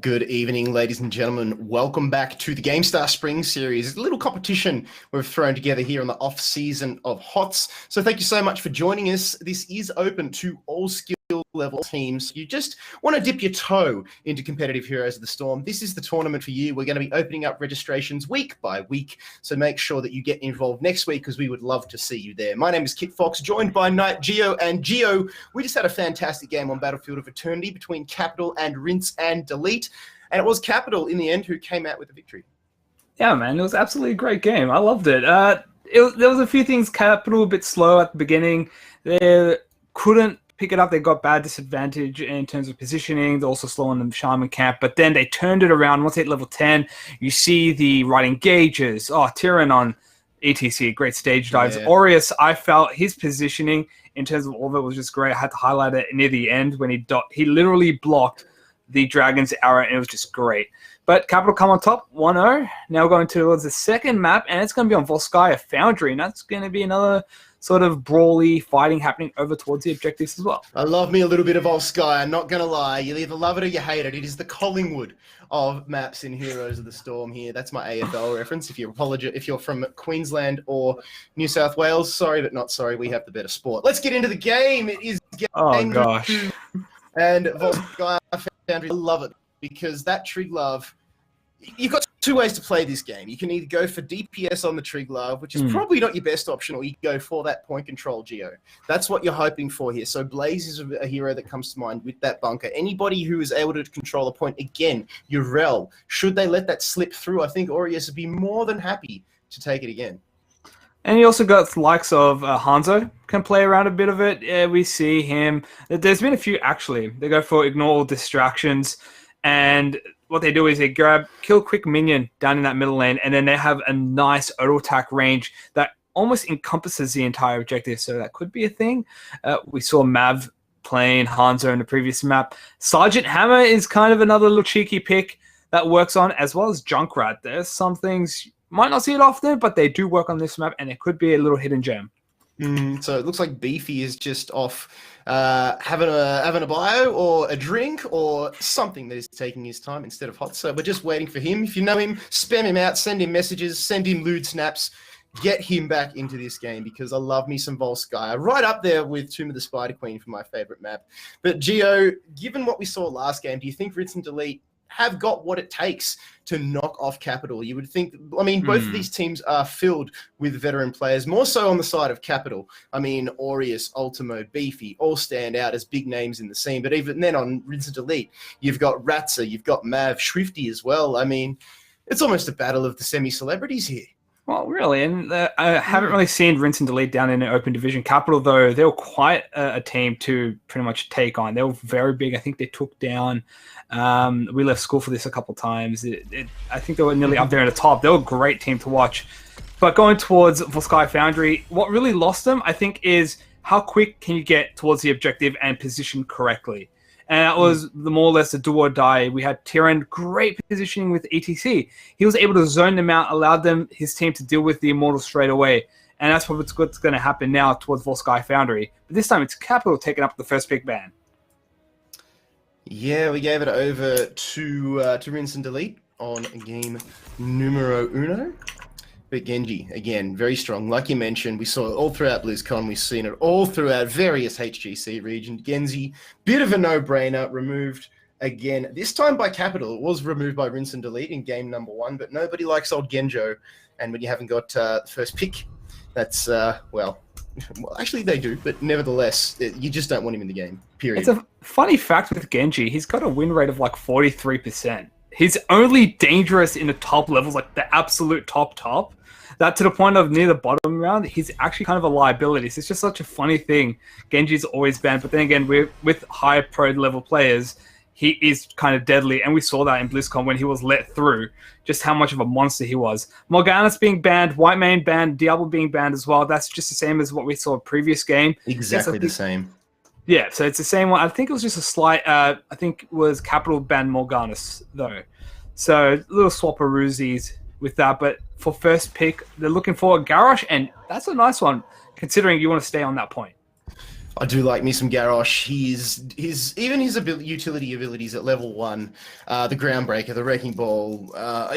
Good evening, ladies and gentlemen. Welcome back to the GameStar Spring Series. It's a little competition we've thrown together here on the off-season of HOTS. So thank you so much for joining us. This is open to all skill level teams. You just want to dip your toe into competitive Heroes of the Storm. This is the tournament for you. We're going to be opening up registrations week by week. So make sure that you get involved next week because we would love to see you there. My name is Kit Fox, joined by Knight Geo. And Geo, we just had a fantastic game on Battlefield of Eternity between Capital and Rinse and Delete. And it was Capital in the end who came out with the victory. Yeah, man, it was absolutely a great game. I loved it. There was a few things. Capital a bit slow at the beginning. They couldn't pick it up. They got bad disadvantage in terms of positioning. They're also slow on the Shaman camp. But then they turned it around. Once they hit level 10, you see the right engages. Oh, Tyrion on ETC, great stage dives. Yeah. Aureus, I felt his positioning in terms of all of it was just great. I had to highlight it near the end when he literally blocked the Dragon's arrow, and it was just great. But Capital come on top, 1-0. Now we're going towards the second map, and it's going to be on Volskaya Foundry, and that's going to be another sort of brawly fighting happening over towards the objectives as well. I love me a little bit of Volskaya, not going to lie. You either love it or you hate it. It is the Collingwood of maps in Heroes of the Storm here. That's my AFL reference. If you're from Queensland or New South Wales, sorry but not sorry, we have the better sport. Let's get into the game. It is game two. And Volskaya Foundry, I love it because that Triglav, you've got two ways to play this game. You can either go for DPS on the Triglav, which is probably not your best option, or you go for that point control Geo. That's what you're hoping for here. So Blaze is a hero that comes to mind with that bunker. Anybody who is able to control a point, again, Urel, should they let that slip through, I think Aureus would be more than happy to take it again. And you also got the likes of Hanzo, can play around a bit of it. Yeah, we see him. There's been a few, actually. They go for ignore all distractions. And what they do is they kill quick minion down in that middle lane, and then they have a nice auto attack range that almost encompasses the entire objective. So that could be a thing. We saw Mav playing Hanzo in the previous map. Sergeant Hammer is kind of another little cheeky pick that works on, as well as Junkrat. There's some things... might not see it often, but they do work on this map, and it could be a little hidden gem. So it looks like Beefy is just off having a bio or a drink or something that is taking his time instead of hot. So we're just waiting for him. If you know him, spam him out, send him messages, send him lewd snaps. Get him back into this game because I love me some Volskaya. Right up there with Tomb of the Spider Queen for my favorite map. But Geo, given what we saw last game, do you think Rinse and Delete have got what it takes to knock off Capital? You would think, I mean, both of these teams are filled with veteran players, more so on the side of Capital. I mean, Aureus, Ultimo, Beefy, all stand out as big names in the scene. But even then on Rinse and Delete, you've got Ratzer, you've got Mav, Swifty as well. I mean, it's almost a battle of the semi-celebrities here. Well, really, and I haven't really seen Rinse and Delete down in an open division. Capital, though, they were quite a team to pretty much take on. They were very big. I think they took down... we left school for this a couple times. I think they were nearly up there in the top. They were a great team to watch. But going towards Volskaya Foundry, what really lost them, I think, is how quick can you get towards the objective and position correctly. And that was more or less a do or die. We had Tyrion, great positioning with ETC. He was able to zone them out, allowed his team to deal with the Immortals straight away. And that's what's going to happen now towards Volskaya Foundry. But this time it's Capital taking up the first big ban. Yeah, we gave it over to Rinse and Delete on game numero uno. But Genji, again, very strong. Like you mentioned, we saw it all throughout BlizzCon. We've seen it all throughout various HGC regions. Genji, bit of a no-brainer, removed again. This time by Capital. It was removed by Rinse and Delete in game number one, but nobody likes old Genjo. And when you haven't got the first pick, that's, well, actually they do, but nevertheless, you just don't want him in the game, period. It's a funny fact with Genji. He's got a win rate of like 43%. He's only dangerous in the top levels, like the absolute top. That to the point of near the bottom round, he's actually kind of a liability. So it's just such a funny thing. Genji's always banned, but then again, with high pro level players, he is kind of deadly. And we saw that in BlizzCon when he was let through, just how much of a monster he was. Morgana's being banned, Whitemane banned, Diablo being banned as well. That's just the same as what we saw in previous game. Exactly the same. Yeah, so it's the same one. I think it was just a slight, I think it was Capital banned Morganas, though. So a little swapperoosies with that. But for first pick, they're looking for a Garrosh, and that's a nice one, considering you want to stay on that point. I do like me some Garrosh. His utility abilities at level 1, the Groundbreaker, the Wrecking Ball,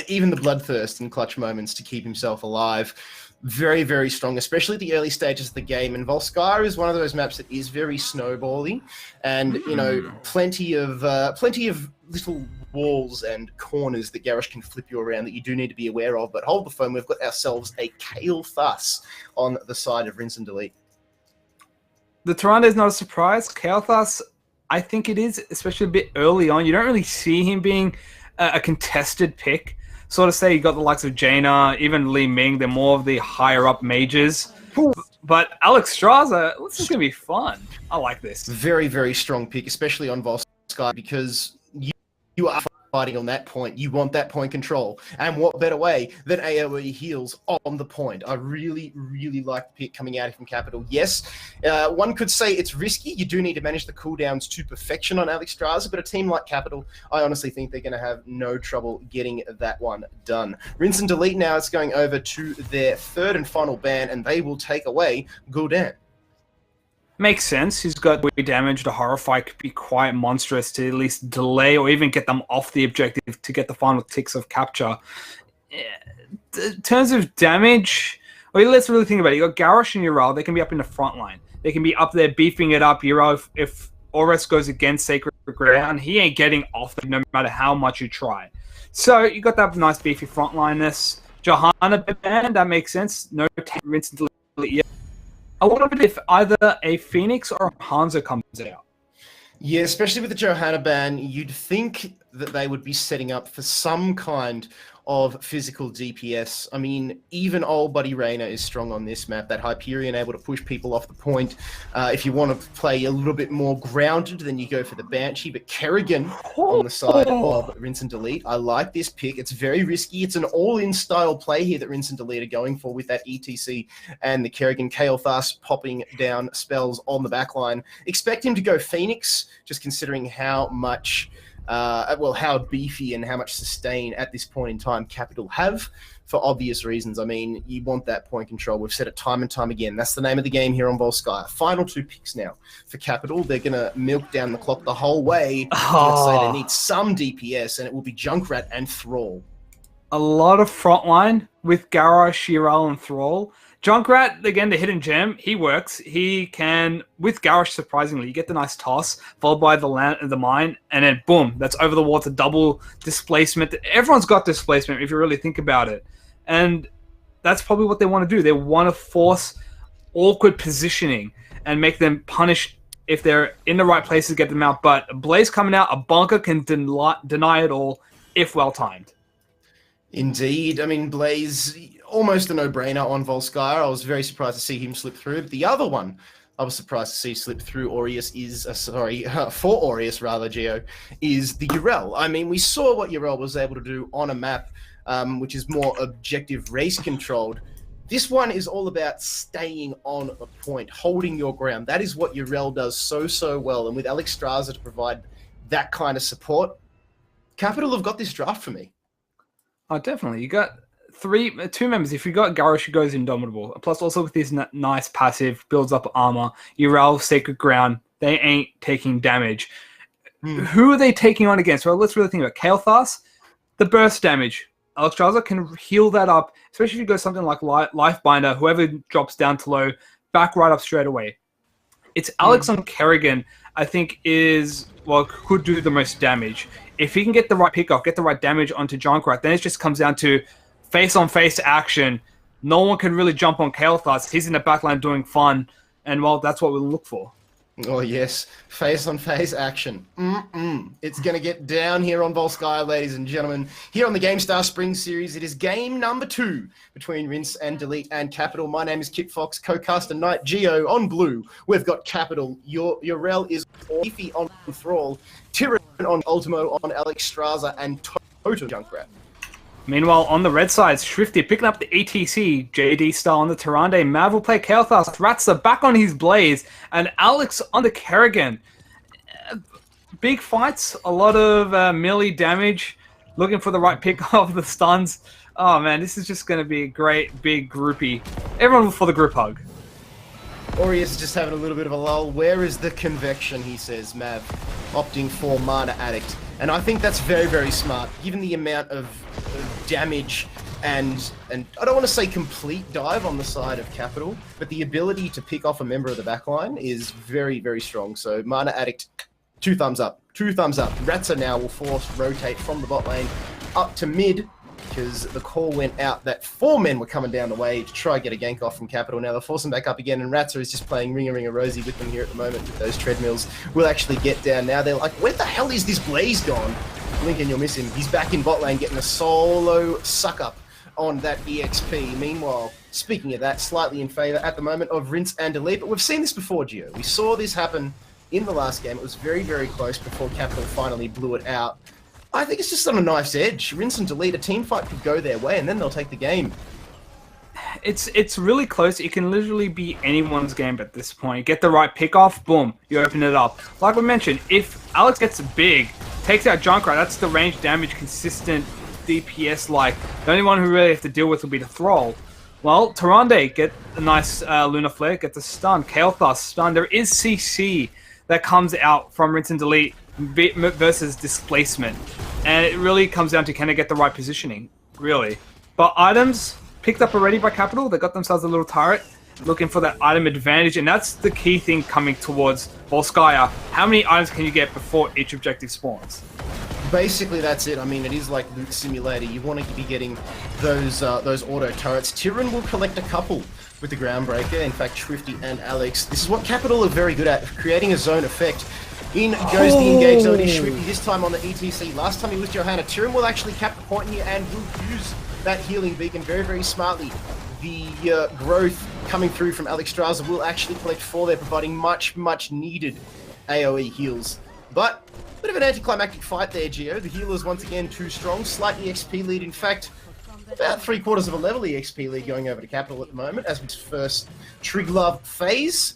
even the Bloodthirst in clutch moments to keep himself alive. Very, very strong, especially at the early stages of the game. And Volskaya is one of those maps that is very snowbally, and plenty of little walls and corners that Garrosh can flip you around that you do need to be aware of. But hold the phone, we've got ourselves a Kael'thas on the side of Rinse and Delete. The Tyrande is not a surprise. Kael'thas, I think it is, especially a bit early on. You don't really see him being a contested pick. Sort of say you got the likes of Jaina, even Li Ming. They're more of the higher up mages. But Alex Straza, this is going to be fun. I like this. Very, very strong pick, especially on Volskaya, because you are fighting on that point. You want that point control. And what better way than AoE heals on the point? I really, really like the pick coming out from Capital. Yes, one could say it's risky. You do need to manage the cooldowns to perfection on Alex Straza, but a team like Capital, I honestly think they're going to have no trouble getting that one done. Rinse and Delete now, it's going over to their third and final ban, and they will take away Gul'dan. Makes sense. He's got damage. The Horrify could be quite monstrous to at least delay or even get them off the objective to get the final ticks of capture. In terms of damage, let's really think about it. You got Garrosh and Yrel. They can be up in the front line. They can be up there beefing it up. Yrel, if Ores goes against Sacred Ground, he ain't getting off no matter how much you try. So you got that nice beefy frontlineness. Johanna band, that makes sense. No Rinse and Delete yet. I wonder if either a Phoenix or a Hanzo comes out. Yeah, especially with the Johanna ban, you'd think that they would be setting up for some kind of physical DPS. I mean, even old buddy Reyna is strong on this map. That Hyperion able to push people off the point. If you want to play a little bit more grounded, then you go for the Banshee. But Kerrigan on the side of Rinse and Delete, I like this pick. It's very risky. It's an all-in style play here that Rinse and Delete are going for with that ETC and the Kerrigan Kael'thas popping down spells on the backline. Expect him to go Phoenix, just considering how much... how beefy and how much sustain at this point in time Capital have, for obvious reasons. I mean, you want that point control. We've said it time and time again. That's the name of the game here on Volskaya. Final 2 picks now for Capital. They're going to milk down the clock the whole way. Let's say they need some DPS, and it will be Junkrat and Thrall. A lot of frontline with Garrosh, Yrel, and Thrall. Junkrat, again, the hidden gem, he works. He can, with Garrosh, surprisingly, you get the nice toss, followed by the mine, and then boom, that's over the wall to double displacement. Everyone's got displacement if you really think about it. And that's probably what they want to do. They want to force awkward positioning and make them punish if they're in the right place to get them out. But a Blaze coming out, a bunker can deny it all if well-timed. Indeed. I mean, Blaze, almost a no-brainer on Volskaya. I was very surprised to see him slip through. But the other one I was surprised to see slip through Aureus is, for Aureus rather, Geo, is the Yrel. I mean, we saw what Yrel was able to do on a map which is more objective race-controlled. This one is all about staying on a point, holding your ground. That is what Yrel does so well. And with Alex Straza to provide that kind of support, Capital have got this draft for me. Oh, definitely. You got two members. If you got Garrosh, who goes Indomitable. Plus, also with his nice passive, builds up armor. Yrel, Sacred Ground. They ain't taking damage. Who are they taking on against? Well, let's really think about Kael'thas. The burst damage. Alex Straza can heal that up, especially if you go something like Lifebinder. Whoever drops down to low, back right up straight away. It's Alex on Kerrigan, I think, could do the most damage. If he can get the right pick-off, get the right damage onto Junkrat, then it just comes down to face-on-face action. No one can really jump on Kael'thas. He's in the backline doing fun, and, well, that's what we'll look for. Oh, yes. Face-on-face action. It's going to get down here on Volskaya, ladies and gentlemen. Here on the GameStar Spring Series, it is game number 2 between Rinse and Delete and Capital. My name is Kit Fox, co-caster Knight Geo on blue. We've got Capital. Yrel is Beefy on Thrall, Tyrion on Ultimo on Alex Straza, and Toto Junkrat. Meanwhile, on the red side, Shrifty picking up the ETC, JD style on the Tyrande. Mav will play Kael'thas, Ratza back on his Blaze, and Alex on the Kerrigan. Big fights, a lot of melee damage, looking for the right pick of the stuns. Oh man, this is just going to be a great big groupie. Everyone for the group hug. Aureus is just having a little bit of a lull. Where is the convection, he says, Mav, opting for Mana Addict. And I think that's very, very smart, given the amount of damage and I don't want to say complete dive on the side of Capital, but the ability to pick off a member of the backline is very, very strong. So Mana Addict, 2 thumbs up. 2 thumbs up. Ratzer now will force rotate from the bot lane up to mid, because the call went out that 4 men were coming down the way to try and get a gank off from Capital. Now they'll force them back up again, and Ratzer is just playing Ring a Rosie with them here at the moment with those treadmills. Will actually get down now. They're like, where the hell is this Blaze gone? Lincoln, you'll miss him. He's back in bot lane getting a solo suck-up on that EXP. Meanwhile, speaking of that, slightly in favour at the moment of Rinse and Delete, but we've seen this before, Gio. We saw this happen in the last game. It was very, very close before Capital finally blew it out. I think it's just on a knife's edge. Rinse and Delete, a team fight could go their way and then they'll take the game. It's really close. It can literally be anyone's game at this point. Get the right pick off, boom, you open it up. Like we mentioned, if Alex gets big, takes out Junkrat, that's the range damage, consistent DPS like. The only one who really have to deal with will be the Thrall. Well, Tyrande get a nice Lunar Flare, gets a stun. Kael'thas stun. There is CC that comes out from Rinse and Delete versus displacement. And it really comes down to can they get the right positioning, really. But items picked up already by Capital. They got themselves a little turret, looking for that item advantage. And that's the key thing coming towards Volskaya. How many items can you get before each objective spawns? Basically, that's it. I mean, it is like Loot Simulator. You want to be getting those auto turrets. Tyrion will collect a couple with the Groundbreaker. In fact, Swifty and Alex. This is what Capital are very good at, creating a zone effect. In goes the engage zone is Swifty, this time on the ETC. Last time he was Johanna. Tyrion will actually cap the point here and will use that healing beacon very, very smartly. The growth coming through from Alex Straza will actually collect 4 there, providing much, much needed AoE heals. But bit of an anticlimactic fight there, Gio. The healer's once again too strong. Slight EXP lead, in fact, about 3/4 of a level EXP lead going over to Capital at the moment as its first Triglav phase.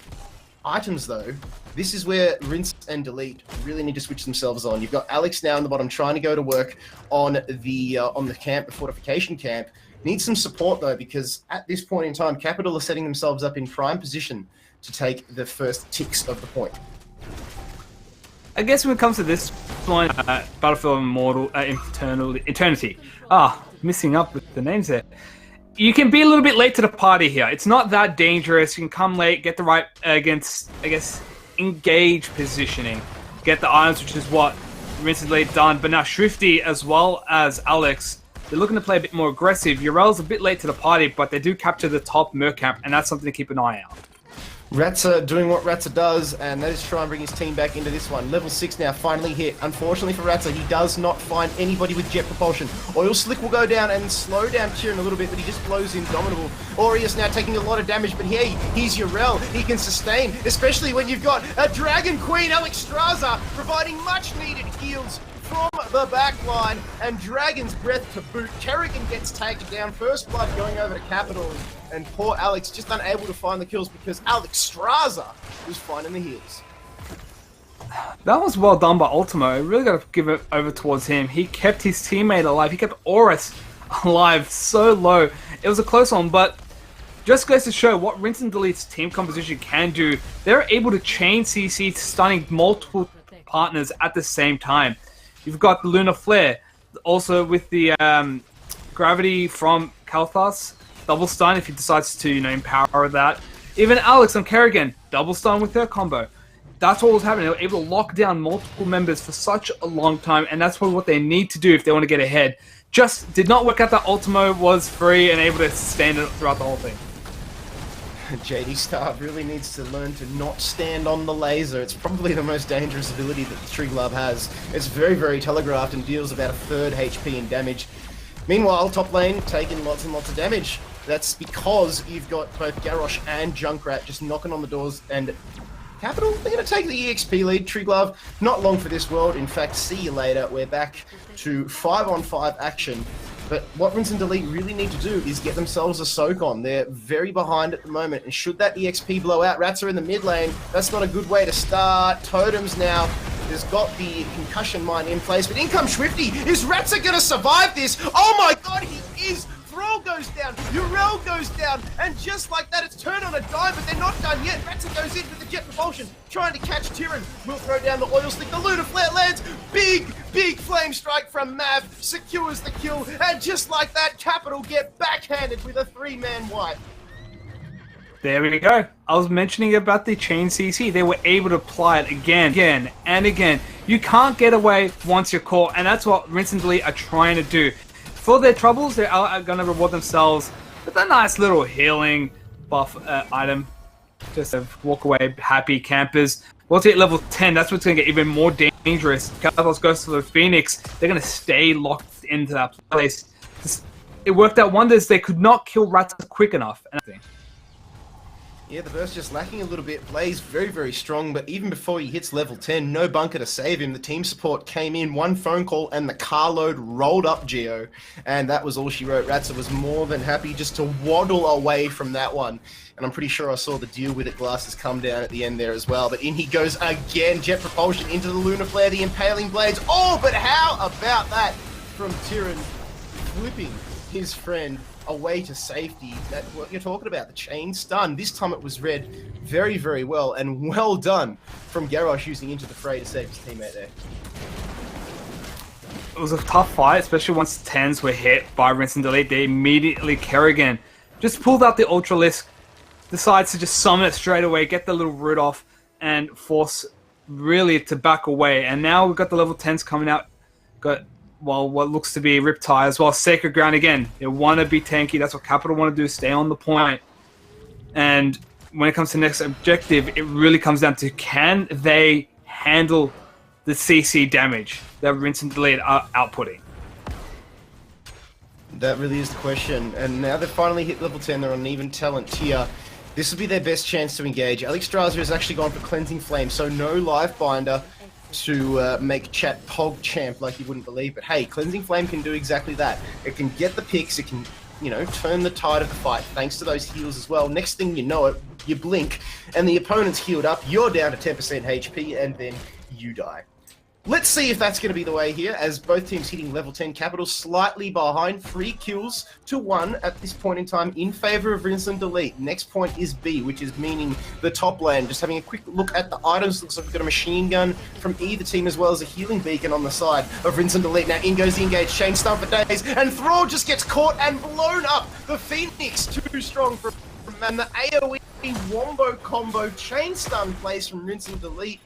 Items, though, this is where Rinse and Delete really need to switch themselves on. You've got Alex now on the bottom trying to go to work on the camp, the fortification camp. Needs some support, though, because at this point in time, Capital are setting themselves up in prime position to take the first ticks of the point. I guess when it comes to this point, Battlefield Immortal, Eternity. Missing up with the names there. You can be a little bit late to the party here. It's not that dangerous. You can come late, get the right, engage positioning. Get the items, which is what Rinse and Delete done. But now Swifty, as well as Alex, they're looking to play a bit more aggressive. Urel's a bit late to the party, but they do capture the top Merc camp, and that's something to keep an eye out. Ratzer doing what Ratzer does, and that is try and bring his team back into this one. Level 6 now, finally hit. Unfortunately for Ratzer, he does not find anybody with jet propulsion. Oil Slick will go down and slow down Tyrion a little bit, but he just blows Indomitable. Aureus now taking a lot of damage, but hey, he's Urel. He can sustain, especially when you've got a Dragon Queen, Alex Straza, providing much-needed heals from the back line, and Dragon's Breath to boot. Kerrigan gets taken down. First blood going over to Capital, and poor Alex just unable to find the kills because Alex Straza was finding the heals. That was well done by Ultimo. I really got to give it over towards him. He kept his teammate alive. He kept Horus alive so low. It was a close one, but just goes to show what Rinse and Delete's team composition can do. They're able to chain CC, stunning multiple partners at the same time. You've got the Lunar Flare, also with the gravity from Kael'thas, double stun if he decides to, empower that. Even Alex on Kerrigan, double stun with her combo. That's what was happening. They were able to lock down multiple members for such a long time, and that's probably what they need to do if they want to get ahead. Just did not work out that Ultimo was free and able to stand it throughout the whole thing. JD Star really needs to learn to not stand on the laser. It's probably the most dangerous ability that the Triglav has. It's very, very telegraphed and deals about 1/3 HP in damage. Meanwhile, top lane taking lots and lots of damage. That's because you've got both Garrosh and Junkrat just knocking on the doors, and Capital, they're going to take the EXP lead. Triglav, not long for this world. In fact, see you later. We're back to 5-on-5 action. But what Rinse and Delete really need to do is get themselves a soak on. They're very behind at the moment, and should that EXP blow out, Ratzer in the mid lane, that's not a good way to start. Totems now has got the concussion mine in place, but in comes Swifty. Is Ratzer going to survive this? Oh my god, he is! Thrall Thrall goes down, Urel goes down, and just like that, it's turned on a dime, but they're not done yet. Ratzer goes in with the jet propulsion, trying to catch Tyrion. Will throw down the oil stick, the lunar flare lands, big flame strike from Mav, secures the kill, and just like that, Capital get backhanded with a 3-man wipe. There we go. I was mentioning about the chain CC. They were able to apply it again, and again. You can't get away once you're caught, and that's what Rinse and Delete are trying to do. For their troubles, they are going to reward themselves with a nice little healing buff item. Just to walk away happy campers. Once you hit level 10, that's what's going to get even more dangerous. Kalos goes to the Phoenix. They're going to stay locked into that place. It worked out wonders. They could not kill Ratzer quick enough. Yeah, the burst just lacking a little bit. Blaze very, very strong, but even before he hits level 10, no bunker to save him. The team support came in, one phone call, and the carload rolled up Geo. And that was all she wrote. Ratzer was more than happy just to waddle away from that one. And I'm pretty sure I saw the deal with it glasses come down at the end there as well. But in he goes again, jet propulsion into the lunar flare, the impaling blades. Oh, but how about that from Tyrion flipping his friend away to safety? That's what you're talking about, the chain stun. This time it was read very, very well, and well done from Garrosh using Into the Fray to save his teammate there. It was a tough fight, especially once 10s were hit by Rinse and Delete. They immediately, Kerrigan just pulled out the Ultralisk, decides to just summon it straight away, get the little root off, and force really to back away. And now we've got the level 10s coming out. Got what looks to be Riptide as well. Sacred Ground again. They want to be tanky. That's what Capital want to do. Stay on the point. And when it comes to next objective, it really comes down to, can they handle the CC damage that Rinse and Delete are outputting? That really is the question. And now they've finally hit level 10. They're on an even talent tier. This will be their best chance to engage. Alex Straza has actually gone for Cleansing Flame, so no live binder to make chat Pog champ like you wouldn't believe. But hey, Cleansing Flame can do exactly that. It can get the picks, it can, you know, turn the tide of the fight thanks to those heals as well. Next thing you know it, you blink and the opponent's healed up, you're down to 10% HP, and then you die. Let's see if that's going to be the way here, as both teams hitting level 10. Capital slightly behind, 3 kills to 1 at this point in time in favor of Rinse and Delete. Next point is B, which is meaning the top lane. Just having a quick look at the items, looks like we've got a machine gun from either team as well as a healing beacon on the side of Rinse and Delete. Now in goes the engage, chain stun for days, and Thrall just gets caught and blown up. The Phoenix too strong for him, and the AoE wombo combo chain stun plays from Rinse and Delete.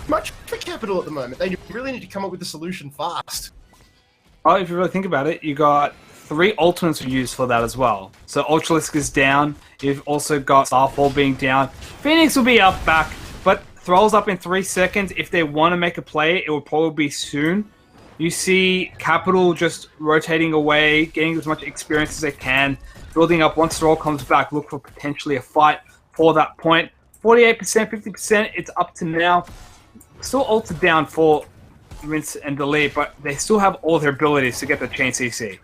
Much for Capital at the moment. They really need to come up with a solution fast. Oh, if you really think about it, you got 3 ultimates used for that as well. So Ultralisk is down. You've also got Starfall being down. Phoenix will be up back, but Thrall's up in 3 seconds. If they want to make a play, it will probably be soon. You see Capital just rotating away, getting as much experience as they can, building up. Once Thrall comes back, look for potentially a fight for that point. 48%, 50%, it's up to now. Still ulted down for Rinse and Delete, but they still have all their abilities to get the chain CC.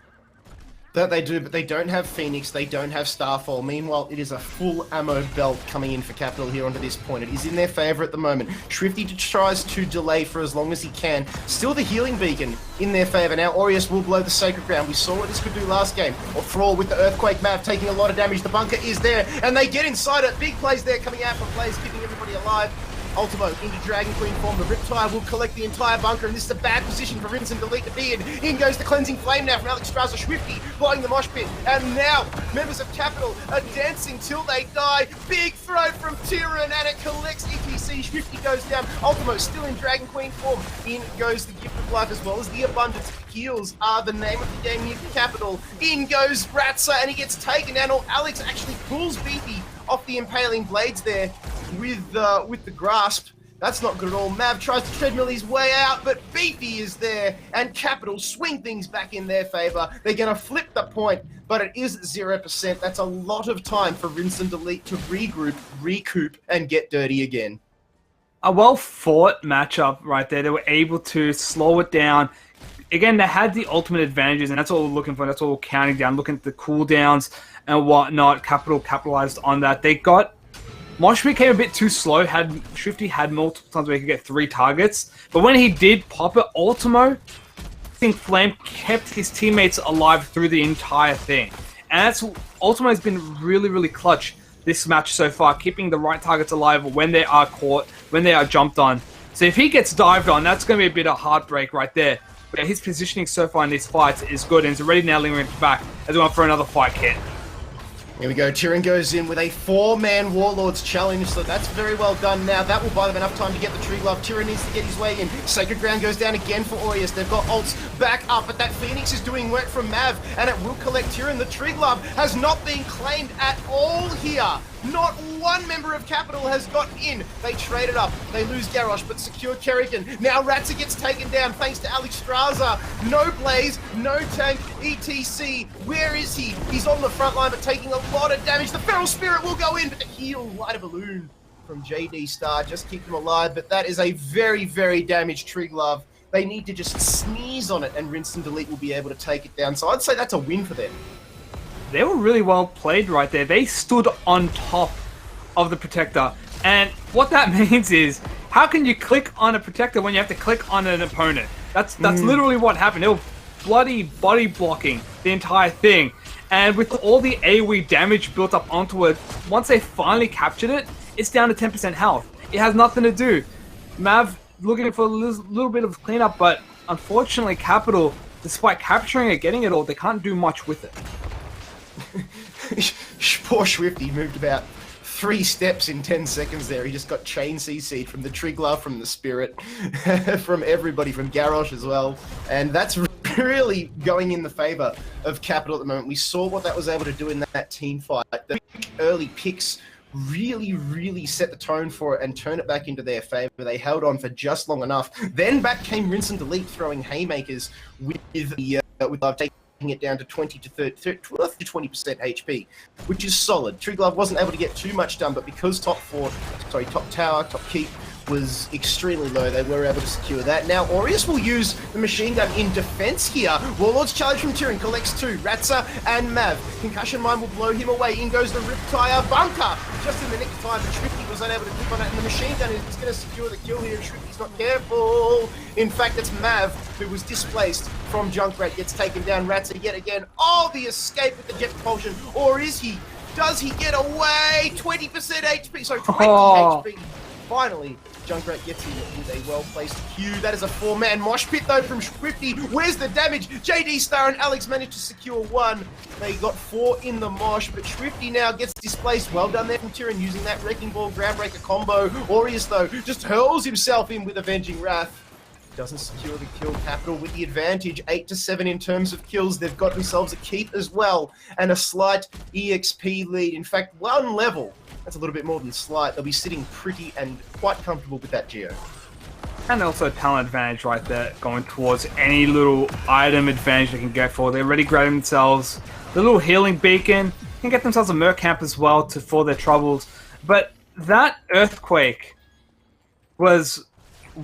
That they do, but they don't have Phoenix, they don't have Starfall. Meanwhile, it is a full ammo belt coming in for Capital here onto this point. It is in their favour at the moment. Shrifty tries to delay for as long as he can. Still the healing beacon in their favour. Now Aureus will blow the Sacred Ground. We saw what this could do last game. Or Thrall with the Earthquake Mav taking a lot of damage. The bunker is there, and they get inside it. Big plays there coming out from plays, keeping everybody alive. Ultimo into Dragon Queen form. The Riptide will collect the entire bunker, and this is a bad position for Rinse and Delete to be in. In goes the Cleansing Flame now from Alex Straza. Swifty blowing the mosh pit, and now members of Capital are dancing till they die. Big throw from Tyrion, and it collects ETC. Swifty goes down. Ultimo still in Dragon Queen form. In goes the Gift of Life as well as the Abundance. Heals are the name of the game here for Capital. In goes Ratzer, and he gets taken down. Or Alex actually pulls Beefy off the impaling blades there with the grasp. That's not good at all. Mav tries to treadmill his way out, but Beefy is there, and Capital swing things back in their favour. They're going to flip the point, but it is 0%. That's a lot of time for Rinse and Delete to regroup, recoup, and get dirty again. A well-fought matchup right there. They were able to slow it down. Again, they had the ultimate advantages, and that's what we're looking for. That's what we're counting down, looking at the cooldowns and whatnot. Capital capitalized on that. They got... Mosh became a bit too slow. Swifty had multiple times where he could get 3 targets. But when he did pop it, Ultimo, I think Flame kept his teammates alive through the entire thing. And that's ultimately has been really, really clutch this match so far, keeping the right targets alive when they are caught, when they are jumped on. So if he gets dived on, that's going to be a bit of heartbreak right there. But his positioning so far in these fights is good, and he's already now lingering back as we want for another fight kit. Here we go. Tyrion goes in with a 4-man Warlords challenge, so that's very well done now. That will buy them enough time to get the Tree Glove. Tyrion needs to get his way in. Sacred Ground goes down again for Aureus. They've got ults back up, but that Phoenix is doing work from Mav, and it will collect Tyrion. The Tree Glove has not been claimed at all here. Not one member of Capital has got in. They traded up. They lose Garrosh, but secure Kerrigan. Now Ratzer gets taken down thanks to Alex Straza. No Blaze, no tank, ETC. Where is he? He's on the front line, but taking a lot of damage. The Feral Spirit will go in, but the heal, light a balloon from JD Star, just keep them alive. But that is a very, very damaged Tree Glove. They need to just sneeze on it, and Rinse and Delete will be able to take it down. So I'd say that's a win for them. They were really well played right there. They stood on top of the Protector. And what that means is, how can you click on a Protector when you have to click on an opponent? That's literally what happened. They were bloody body blocking the entire thing. And with all the AoE damage built up onto it, once they finally captured it, it's down to 10% health. It has nothing to do. Mav looking for a little bit of cleanup, but unfortunately Capital, despite capturing it, getting it all, they can't do much with it. Poor Swifty moved about 3 steps in 10 seconds there. He just got chain CC'd from the Tree Glove, from the Spirit, from everybody, from Garrosh as well. And that's really going in the favour of Capital at the moment. We saw what that was able to do in that team fight. The early picks really set the tone for it and turn it back into their favour. They held on for just long enough. Then back came Rinse and Delete throwing haymakers with taking it down to 20 to 20% HP, which is solid. Tree Glove wasn't able to get too much done, but because top tower, top keep was extremely low, they were able to secure that. Now, Aureus will use the machine gun in defense here. Warlord's challenge from Tyrion collects 2, Ratzer and Mav. Concussion Mine will blow him away. In goes the Riptire Bunker. Just in the nick of time, but Shrifty was unable to click on it, and the machine gun is going to secure the kill here, and Shrifty's not careful. In fact, it's Mav who was displaced from Junkrat, gets taken down. Ratzer yet again. Oh, the escape with the jet propulsion. Or is he? Does he get away? 20% HP, so 20 HP. Finally, Junkrat gets in with a well-placed Q. That is a 4-man mosh pit, though, from Swifty. Where's the damage? JD Star and Alex managed to secure 1. They got 4 in the mosh, but Swifty now gets displaced. Well done there from Tyrion, using that Wrecking Ball Groundbreaker combo. Aureus, though, just hurls himself in with Avenging Wrath. Doesn't secure the kill. Capital with the advantage, 8 to 7 in terms of kills. They've got themselves a keep as well, and a slight EXP lead. In fact, 1 level. That's a little bit more than slight. They'll be sitting pretty and quite comfortable with that Geo. And also a talent advantage right there, going towards any little item advantage they can go for. They're already grabbing themselves the little healing beacon, can get themselves a Merc Camp as well for their troubles. But that Earthquake was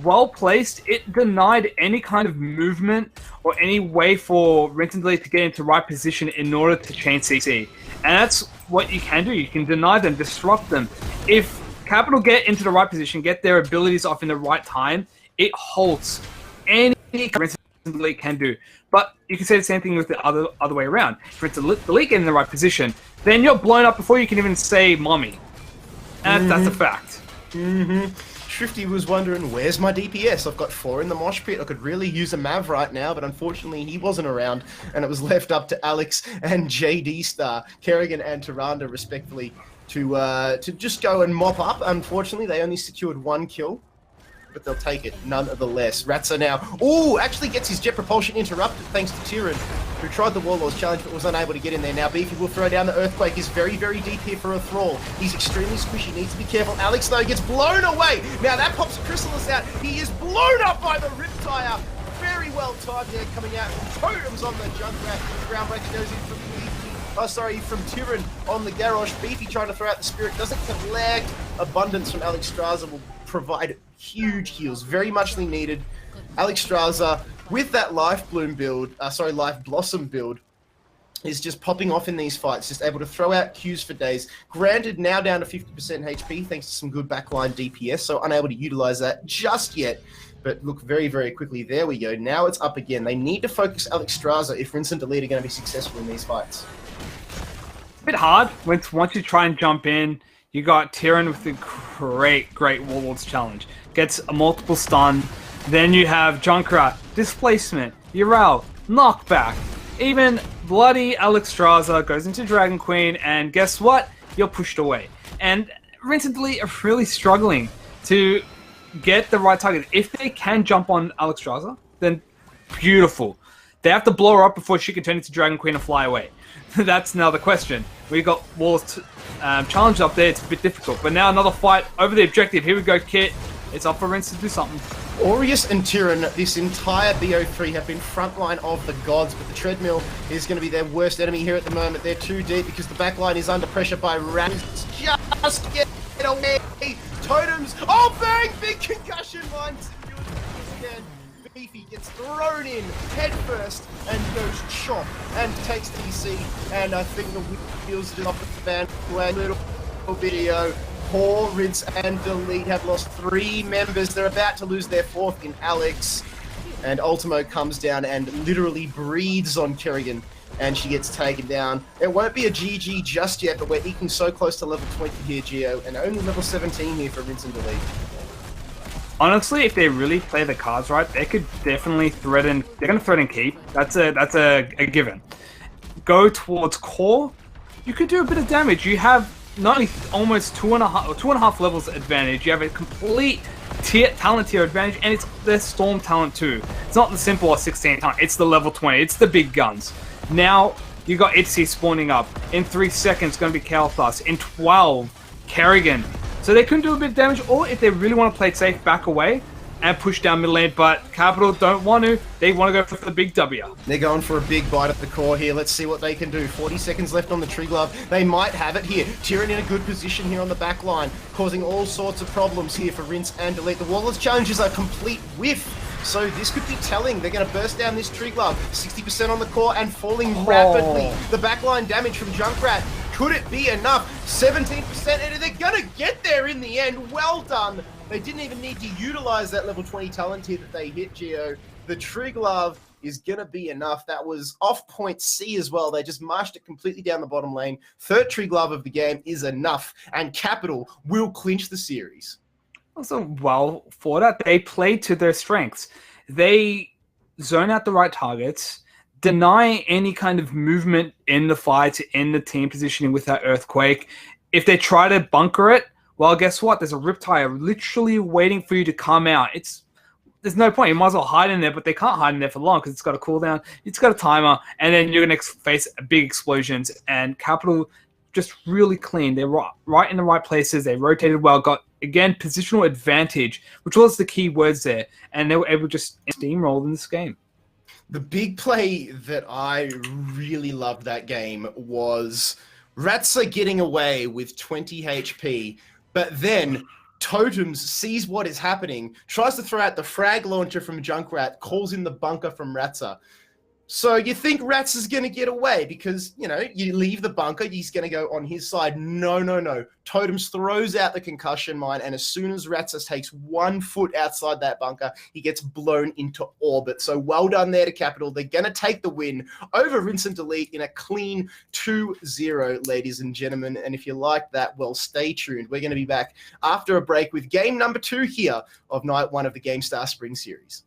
well placed. It denied any kind of movement or any way for Rinse and Delete to get into right position in order to chain CC. And that's what you can do. You can deny them, disrupt them. If Capital get into the right position, get their abilities off in the right time, it halts any Rinse and Delete can do. But you can say the same thing with the other way around. If Rinse and Delete get in the right position, then you're blown up before you can even say mommy. And that's a fact. Shrifty was wondering, where's my DPS? I've got 4 in the mosh pit. I could really use a Mav right now, but unfortunately he wasn't around, and it was left up to Alex and JD Star, Kerrigan and Tyrande, respectively, to just go and mop up. Unfortunately, they only secured 1 kill, but they'll take it nonetheless. Ratzer now, actually gets his jet propulsion interrupted thanks to Tyrion, who tried the Warlord's challenge but was unable to get in there. Now Beefy will throw down the Earthquake. He's very deep here for a Thrall. He's extremely squishy, needs to be careful. Alex, though, gets blown away. Now that pops Chrysalis out. He is blown up by the Riptire. Very well timed there, coming out. Totems on the Junkrat. Groundbreaker goes in from Beefy. From Tyrion on the Garrosh. Beefy trying to throw out the Spirit. Doesn't collect. Abundance from Alex Straza will provide huge heals, very muchly needed. Alex Straza, with that Life Blossom build, is just popping off in these fights, just able to throw out Qs for days. Granted, now down to 50% HP, thanks to some good backline DPS, so unable to utilize that just yet. But look, very quickly, there we go. Now it's up again. They need to focus Alex Straza if Rinse and Delete are going to be successful in these fights. bit hard once you try and jump in. You got Tyrion with the great Warlords challenge. Gets a multiple stun. Then you have Junkrat, displacement, Ural, knockback. Even bloody Alexstrasza goes into Dragon Queen, and guess what? You're pushed away. And Rinse and Delete are really struggling to get the right target. If they can jump on Alexstrasza, then beautiful. They have to blow her up before she can turn into Dragon Queen and fly away. That's now the question. We got Warlords challenge up there. It's a bit difficult. But now another fight over the objective. Here we go, Kit. It's up for Rinse to do something. Aureus and Tyrion, this entire BO3 have been frontline of the gods, but the treadmill is going to be their worst enemy here at the moment. They're too deep because the backline is under pressure by Rats. Just get away! Totems! Oh, bang! Big concussion line! Again. Beefy gets thrown in head first and goes chop and takes TC, and I think the wheels just off the fan. Little video. Poor Rinse and Delete have lost 3 members. They're about to lose their 4th in Alex. And Ultimo comes down and literally breathes on Kerrigan, and she gets taken down. It won't be a GG just yet, but we're eking so close to level 20 here, Geo, and only level 17 here for Rinse and Delete. Honestly, if they really play the cards right, they could definitely threaten. They're going to threaten keep. That's a given. Go towards core. You could do a bit of damage. You have not only almost 2.5 levels advantage. You have a complete talent tier advantage, and it's the Storm talent too. It's not the simple or 16 talent. It's the level 20. It's the big guns. Now you got Itzy spawning up in 3 seconds. Going to be Kael'thas in 12. Kerrigan. So they can do a bit of damage, or if they really want to play it safe, back away and push down mid lane, but Capital don't want to. They want to go for the big W. They're going for a big bite at the core here. Let's see what they can do. 40 seconds left on the Tree Glove. They might have it here. Tyrion in a good position here on the back line, causing all sorts of problems here for Rinse and Delete. The Warlords challenge is a complete whiff. So this could be telling. They're going to burst down this Tree Glove. 60% on the core and falling rapidly. The backline damage from Junkrat. Could it be enough? 17%, and they're going to get there in the end. Well done. They didn't even need to utilize that level 20 talent here that they hit, Geo. The Tree Glove is going to be enough. That was off point C as well. They just marched it completely down the bottom lane. 3rd Tree Glove of the game is enough, and Capital will clinch the series. Also, well, for that, they play to their strengths. They zone out the right targets, deny any kind of movement in the fight, in the team positioning with that Earthquake. If they try to bunker it, well, guess what? There's a Riptide literally waiting for you to come out. There's no point. You might as well hide in there, but they can't hide in there for long because it's got a cooldown, it's got a timer, and then you're going to face big explosions. And Capital just really clean. They're right in the right places. They rotated well, got, again, positional advantage, which was the key words there. And they were able to just steamroll in this game. The big play that I really loved that game was Ratsa getting away with 20 HP, but then Totems sees what is happening, tries to throw out the frag launcher from Junkrat, calls in the bunker from Ratsa. So you think Rats is going to get away because, you know, you leave the bunker, he's going to go on his side. No. Totems throws out the concussion mine, and as soon as Ratsa takes 1 foot outside that bunker, he gets blown into orbit. So well done there to Capital. They're going to take the win over Rinse and Delete in a clean 2-0, ladies and gentlemen. And if you like that, well, stay tuned. We're going to be back after a break with game number 2 here of night 1 of the GameStar Spring Series.